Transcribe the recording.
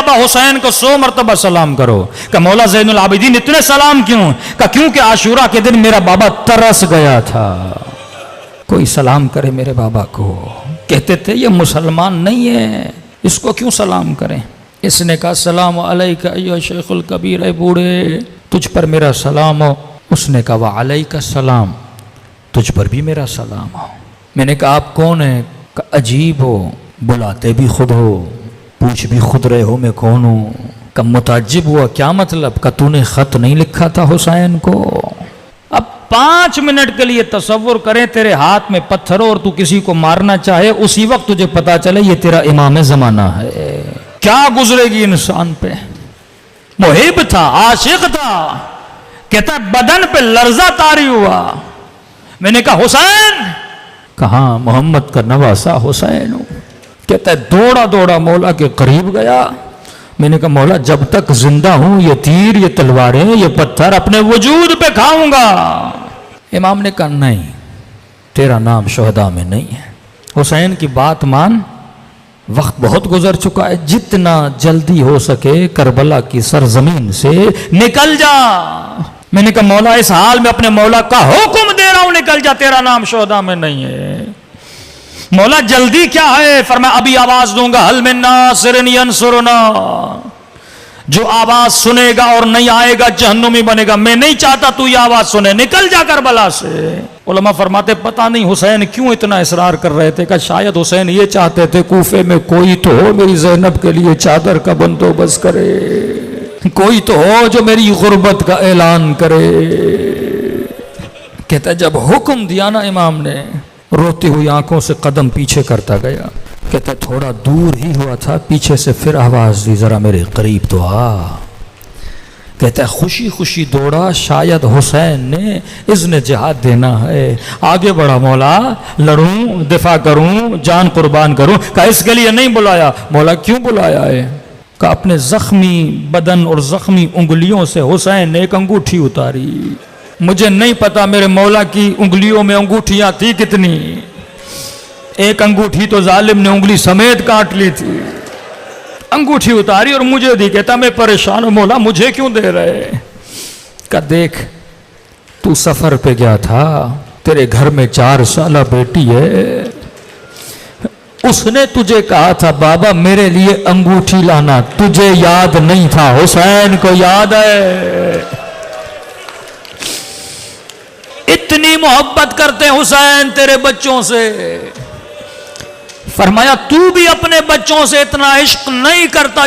बाबा हुसैन को 100 मरतबा सलाम करो। का मौला ज़ैनुल आबिदीन इतने सलाम क्यों? का क्योंकि आशूरा के दिन मेरा बाबा तरस गया था, कोई सलाम करे मेरे बाबा को। कहते थे ये मुसलमान नहीं है, इसको क्यों सलाम करें। इसने कहा सलाम अलैका अय्युहा शेखुल कबीर, बूढ़े तुझ पर मेरा सलाम हो। उसने कहा व अलैका सलाम, तुझ पर भी मेरा सलाम हो। मैंने कहा आप कौन है? कहा अजीब हो, बुलाते भी खुद हो, पूछ भी खुद रहे हो मैं कौन हूँ। कब मुताज्जिब हुआ, क्या मतलब? का तूने खत नहीं लिखा था हुसैन को? अब 5 मिनट के लिए तसव्वुर करें तेरे हाथ में पत्थर हो और तू किसी को मारना चाहे, उसी वक्त तुझे पता चले ये तेरा इमाम ज़माना है। क्या गुजरेगी इंसान पे। मुहिब था, आशिक था, कहता बदन पे लर्जा तारी हुआ। मैंने कहा हुसैन? कहा मोहम्मद का नवासा हुसैन हूं। कहता है दौड़ा दौड़ा मौला के करीब गया। मैंने कहा मौला जब तक जिंदा हूं ये तीर, ये तलवारें, ये पत्थर अपने वजूद पे खाऊंगा। इमाम ने कहा नहीं, तेरा नाम शुहदा में नहीं है। हुसैन की बात मान, वक्त बहुत गुजर चुका है, जितना जल्दी हो सके करबला की सरजमीन से निकल जा। मैंने कहा मौला इस हाल में अपने मौला का हुक्म दे रहा हूं, निकल जा, तेरा नाम शुहदा में नहीं है। मौला जल्दी क्या है? फरमाया अभी आवाज दूंगा, हल मिन नासिरिन यंसुरुना। जो आवाज सुनेगा और नहीं आएगा जहन्नुमी बनेगा। मैं नहीं चाहता तू ये आवाज सुने, निकल जा करबला से। उलमा फरमाते पता नहीं हुसैन क्यों इतना इसरार कर रहे थे। कि शायद हुसैन ये चाहते थे कूफे में कोई तो हो मेरी ज़ैनब के लिए चादर का बंदोबस्त करे, कोई तो हो जो मेरी गुर्बत का ऐलान करे। कहता जब हुक्म दिया ना इमाम ने, रोती हुई आंखों से कदम पीछे करता गया। कहता थोड़ा दूर ही हुआ था, पीछे से फिर आवाज दी जरा मेरे करीब तो आ। कहता है खुशी खुशी दौड़ा, शायद हुसैन ने इज़्न जिहाद देना है। आगे बढ़ा, मौला लड़ूं, दिफा करूं, जान कुर्बान करूं। कहा इसके लिए नहीं बुलाया। मौला क्यों बुलाया है? कहा अपने जख्मी बदन और जख्मी उंगलियों से हुसैन ने एक अंगूठी उतारी। मुझे नहीं पता मेरे मौला की उंगलियों में अंगूठियां थी कितनी, एक अंगूठी तो जालिम ने उंगली समेत काट ली थी। अंगूठी उतारी और मुझे दी। कहता मैं परेशान हूं मौला, मुझे क्यों दे रहे? का देख तू सफर पे गया था, तेरे घर में 4 साला बेटी है, उसने तुझे कहा था बाबा मेरे लिए अंगूठी लाना, तुझे याद नहीं था, हुसैन को याद है। इतनी मोहब्बत करते हुसैन तेरे बच्चों से। फरमाया तू भी अपने बच्चों से इतना इश्क नहीं करता